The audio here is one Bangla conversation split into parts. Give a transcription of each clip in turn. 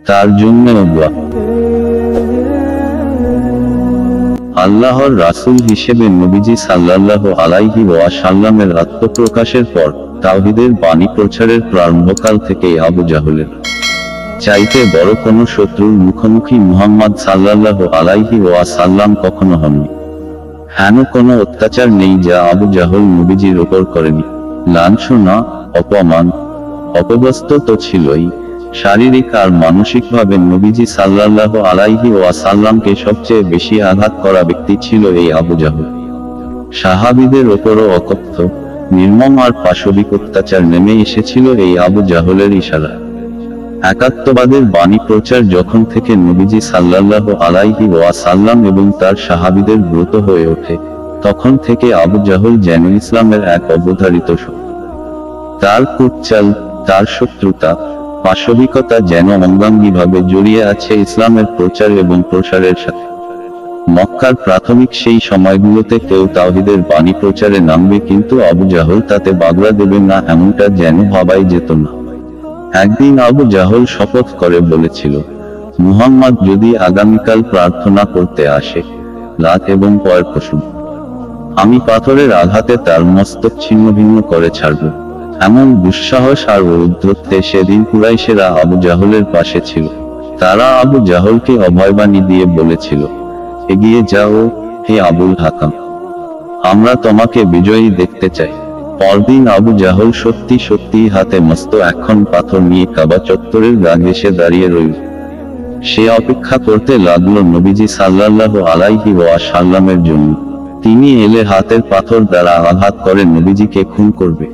তার জন্য দোয়া। আল্লাহর রাসূল হিসেবে নবীজি সাল্লাল্লাহু আলাইহি ওয়াসাল্লামের আত্মপ্রকাশের পর তাওহীদের বাণী প্রচারের প্রারম্ভকাল থেকেই আবু জাহলের চাইতে বড় কোনো শত্রুর মুখোমুখি মুহাম্মদ সাল্লাল্লাহু আলাইহি ওয়াসাল্লাম কখনো হননি। হেন কোনো অত্যাচার নেই যা আবু জাহল নবীজির ওপর করেনি। লাঞ্ছনা, অপমান, অপদস্থ তো ছিলই, শারীরিক আর মানসিকভাবে নবীজি সাল্লাল্লাহু আলাইহি ওয়াসাল্লামকে সবচেয়ে বেশি আঘাত করা ব্যক্তি ছিল এই আবু জাহল। সাহাবীদের ওপরও অকথ্য, নির্মম আর পাশবিক অত্যাচার নেমে এসেছিল এই আবু জাহলের ইশারা। একাত্মবাদের বাণী প্রচার যখন থেকে নবীজি সাল্লাল্লাহু আলাইহি ওয়াসাল্লাম এবং তার সাহাবীদের ব্রত হয়ে ওঠে, তখন থেকে আবু জাহল যেন ইসলামের এক অবধারিত শত্রু। তার কুটচাল, তার শত্রুতা, পাশবিকতা যেন অঙ্গাঙ্গিভাবে জড়িয়ে আছে ইসলামের প্রচার এবং প্রসারের সাথে। মক্কার প্রাথমিক সেই সময়গুলোতে কেউ তাওহীদের বাণী প্রচারে নামবে, কিন্তু আবু জাহল তাতে বাগড়া দেবে না, এমনটা যেন ভাবাই যেত না। একদিন আবু জাহল শপথ করে বলেছিল, মুহাম্মদ যদি আগামীকাল প্রার্থনা করতে আসে, লাত এবং পয়ের কসম, আমি পাথরের আঘাতে তার মস্তক ছিন্ন ভিন্ন করে ছাড়ব। এমন দুঃসাহস আর ঔদ্ধত্যে সেদিন কুরাইশেরা আবু জাহলের পাশে ছিল। তারা আবু জাহলকে অভয়বাণী দিয়ে বলেছিল, এগিয়ে যাও হে আবুল হাকাম, আমরা তোমাকে বিজয়ী দেখতে চাই। পরদিন আবু জাহল সত্যি সত্যি হাতে মস্ত একখন পাথর নিয়ে কাবা চত্বরের গা ঘেঁষে দাঁড়িয়ে রইল। সে অপেক্ষা করতে লাগলো নবীজি সাল্লাল্লাহু আলাইহি ওয়াসাল্লামের জন্য। তিনি এলে হাতের পাথর দ্বারা আঘাত করে নবীজিকে খুন করবে।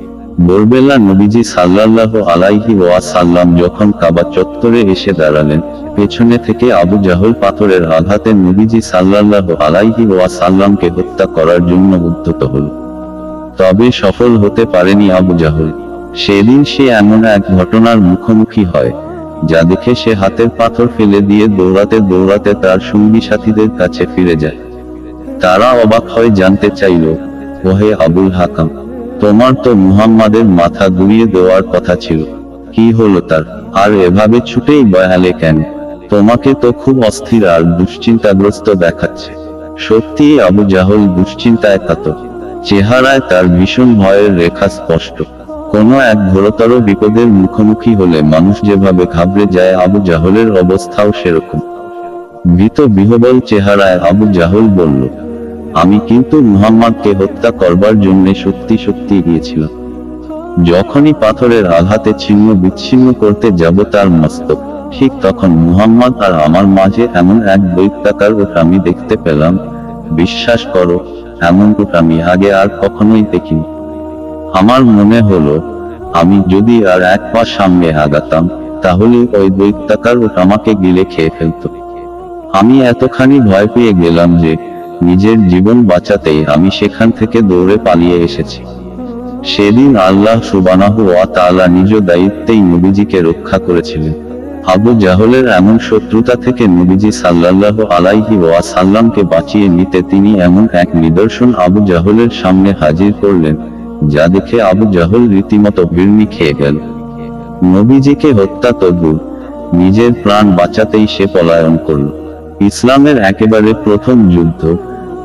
ভোরবেলা নবীজি সাল্লাল্লাহু আলাইহি ওয়াসাল্লাম যখন কাবা চত্বরে এসে দাঁড়ালেন, পেছনে থেকে আবু জাহল পাথরের আঘাতে নবীজি সাল্লাল্লাহু আলাইহি ওয়াসাল্লামকে হত্যা করার জন্য উদ্যত হল। তবে সফল হতে পারেনি আবু জাহল। সেদিন সে এমন এক ঘটনার মুখোমুখি হয়, যা দেখে সে হাতের পাথর ফেলে দিয়ে দৌড়াতে দৌড়াতে তার সঙ্গী সাথীদের কাছে ফিরে যায়। তারা অবাক হয়ে জানতে চাইল, ওহে আবুল হাকাম, তোমার তো মুহাম্মাদের মাথা গুঁড়িয়ে দেওয়ার কথা ছিল, কি হলো তার? আর এভাবে ছুটেই বয়ালে কেন? তোমাকে তো খুব অস্থির আর দুশ্চিন্তাগ্রস্ত দেখাচ্ছে। সত্যিই আবু জাহল দুশ্চিন্তায় কাতর। চেহারায় তার ভীষণ ভয়ের রেখা স্পষ্ট। কোনো এক ঘোরতর বিপদের মুখোমুখি হলে মানুষ যেভাবে ঘাবড়ে যায়, আবু জাহলের অবস্থাও সেরকম। ভীত বিহ্বল চেহারায় আবু জাহল বলল, আমি কিন্তু মুহাম্মাদকে হত্যা করবার জন্য সত্যি সত্যি গিয়েছিলাম। যখনই পাথরের আঘাতে ছিন্ন বিচ্ছিন্ন করতে যাব তার মস্তক, ঠিক তখন মুহাম্মদ আর আমার মাঝে এমন এক দৈত্যাকার ওঠ আমি দেখতে পেলাম। বিশ্বাস করো, এমন ওঠ আমি আগে আর কখনোই দেখিনি। আমার মনে হলো, আমি যদি আর এক পা সামনে আগাতাম, তাহলে ওই দৈত্যাকার ওঠ আমাকে গিলে খেয়ে ফেলত। আমি এতখানি ভয় পেয়ে গেলাম যে নিজের জীবন বাঁচাতেই আমি সেখান থেকে দৌড়ে পালিয়ে এসেছি। সেদিন আল্লাহ সুবহানাহু ওয়া তাআলা নিজ দায়িত্বেই নবীজিকে রক্ষা করেছিলেন। আবু জাহলের এমন শত্রুতা থেকে নবীজি সাল্লাল্লাহু আলাইহি ওয়াসাল্লামকে বাঁচিয়ে নিতে তিনি এমন এক নিদর্শন আবু জাহলের সামনে হাজির করলেন, যা দেখে আবু জাহল রীতিমতো বিড়নি খেয়ে গেল। নবীজিকে হত্যা তো দূর, নিজের প্রাণ বাঁচাতেই সে পলায়ন করল। ইসলামের একেবারে প্রথম যুদ্ধ,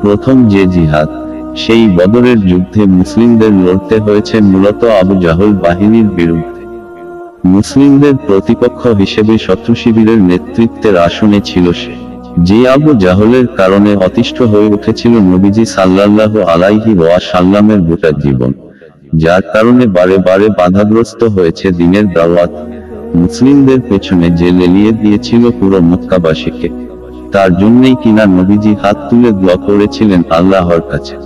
প্রথম যে জিহাদ, সেই বদরের যুদ্ধে মুসলিমদের লড়তে হয়েছে মূলত আবু জাহল বাহিনীর বিরুদ্ধে। মুসলিমদের প্রতিপক্ষ হিসেবে শত্রু শিবিরের নেতৃত্বের আসনে ছিল সে, যে আবু জাহলের কারণে অতিষ্ঠ হয়ে উঠেছিল নবীজি সাল্লাল্লাহু আলাইহি ওয়াসাল্লামের গোটা জীবন, যার কারণে বারে বারে বাধাগ্রস্ত হয়েছে দ্বীনের দাওয়াত। মুসলিমদের পেছনে যে লেলিয়ে দিয়েছিল পুরো মক্কাবাসীকে, তার জন্যই কিনা নবীজি হাত তুলে দোয়া করেছিলেন আল্লাহর কাছে।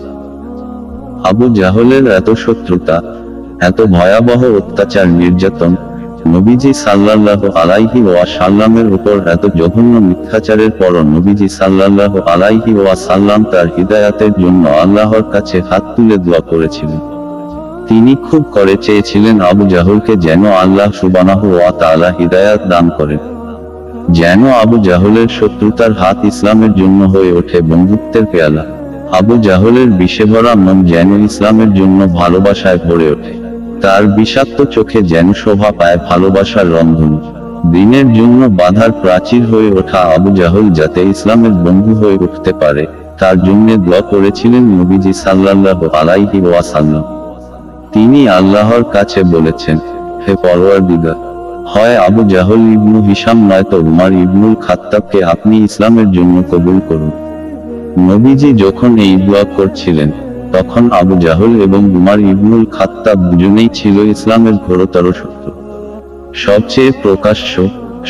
আবু জাহলের এত শত্রুতা, এত ভয়াবহ অত্যাচার নির্যাতন, নবীজি সাল্লাল্লাহু আলাইহি ওয়াসাল্লামের উপর এত জঘন্য মিথ্যাচারের পরও নবীজি সাল্লাল্লাহু আলাইহি ওয়াসাল্লাম তার হিদায়াতের জন্য আল্লাহর কাছে হাত তুলে দোয়া করেছিলেন। তিনি খুব করে চেয়েছিলেন আবু জাহলকে যেন আল্লাহ সুবহানাহু ওয়া তাআলা হিদায়াত দান করেন, যেন আবু জাহলের শত্রুতার হাত ইসলামের জন্য হয়ে ওঠে বন্ধুত্বের পেয়ালা। আবু জাহলের বিষে ভরা মন যেন ইসলামের জন্য ভালোবাসায় ভরে ওঠে। তার বিষাক্ত চোখে যেন শোভা পায় ভালোবাসার রন্ধন। দিনের জন্য বাধার প্রাচীর হয়ে ওঠা আবু জাহল যাতে ইসলামের বন্ধু হয়ে উঠতে পারে, তার জন্য দোয়া করেছিলেন নবীজি সাল্লাল্লাহু আলাইহি ওয়াসাল্লাম। তিনি আল্লাহর কাছে বলেছেন, হে পরওয়ারদিগার, হয় আবু জাহল ইবনু হিশাম নয়তো উমর ইবনুল খাত্তাবকে আপনি ইসলামের জন্য কবুল করুন। নবীজি যখন এই দোয়া করছিলেন, তখন আবু জাহল এবং উমর ইবনুল খাত্তাব দুজনেই ছিল ইসলামের ঘোরতর শত্রু। সবচেয়ে প্রকাশ্য,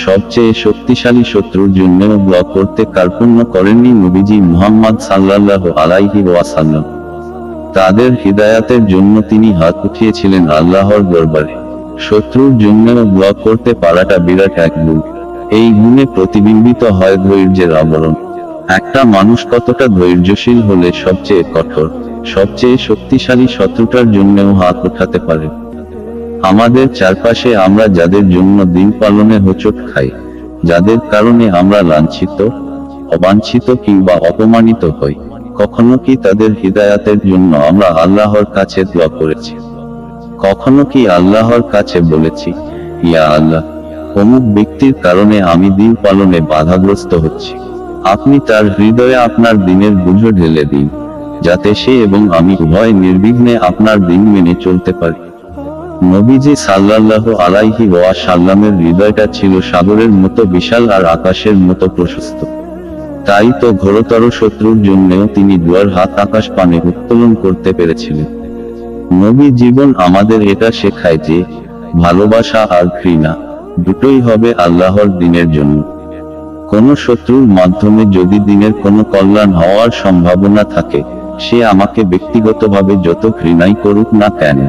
সবচেয়ে শক্তিশালী শত্রুর জন্য দোয়া করতে কার্পণ্য করেননি নবীজি মুহাম্মদ সাল্লাল্লাহু আলাইহি ওয়াসাল্লাম। তাদের হিদায়াতের জন্য তিনি হাত উঠিয়েছিলেন আল্লাহর দরবারে। শত্রুর জন্য দোয়া করতে পারাটা বিরাট এক গুণ। এই গুণে প্রতিবিম্বিত হয় ধৈর্যের আবরণ। একটা মানুষ কতটা ধৈর্যশীল হলে সবচেয়ে কঠোর, সবচেয়ে শক্তিশালী শত্রুটার জন্যও হাত উঠাতে পারে। আমাদের চারপাশে আমরা যাদের জন্য দিন পালনে হোঁচট খাই, যাদের কারণে আমরা লাঞ্ছিত, অবাঞ্ছিত কিংবা অপমানিত হই, কখনো কি তাদের হিদায়াতের জন্য আমরা আল্লাহর কাছে দোয়া করেছি? কখনো কি আল্লাহর কাছে বলেছি, ইয়া আল্লাহ, অমুক ব্যক্তির কারণে আমি দিন পালনে বাধাগ্রস্ত হচ্ছি, আপনি তার হৃদয়ে আপনার দিনের বুঝো ঢেলে দিন, যাতে সে এবং আমি উভয় নির্বিঘ্নে আপনার দিন মেনে চলতে পারি। নবীজি সাল্লাল্লাহু আলাইহি ওয়াসাল্লামের হৃদয়টা ছিল সাগরের মতো বিশাল আর আকাশের মতো প্রশস্ত। তাই তো ঘোরতর শত্রুর জন্যও তিনি দুয়ার হাত আকাশ পানে উত্তোলন করতে পেরেছিলেন। নবী জীবন আমাদের এটা শেখায় যে, ভালোবাসা আর ঘৃণা দুটোই হবে আল্লাহর দিনের জন্য। কোন শত্রুর মাধ্যমে যদি দিনের কোনো কল্যাণ হওয়ার সম্ভাবনা থাকে, সে আমাকে ব্যক্তিগতভাবে যত ঘৃণাই করুক না কেন,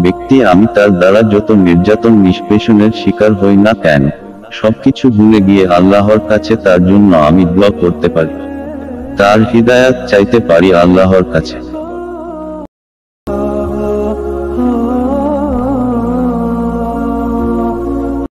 ব্যক্তি আমি তার দ্বারা যত নির্যাতন নিষ্পেষণের শিকার হই না কেন, সবকিছু ভুলে গিয়ে আল্লাহর কাছে তার জন্য আমি দোয়া করতে পারি, তার হিদায়াত চাইতে পারি আল্লাহর কাছে।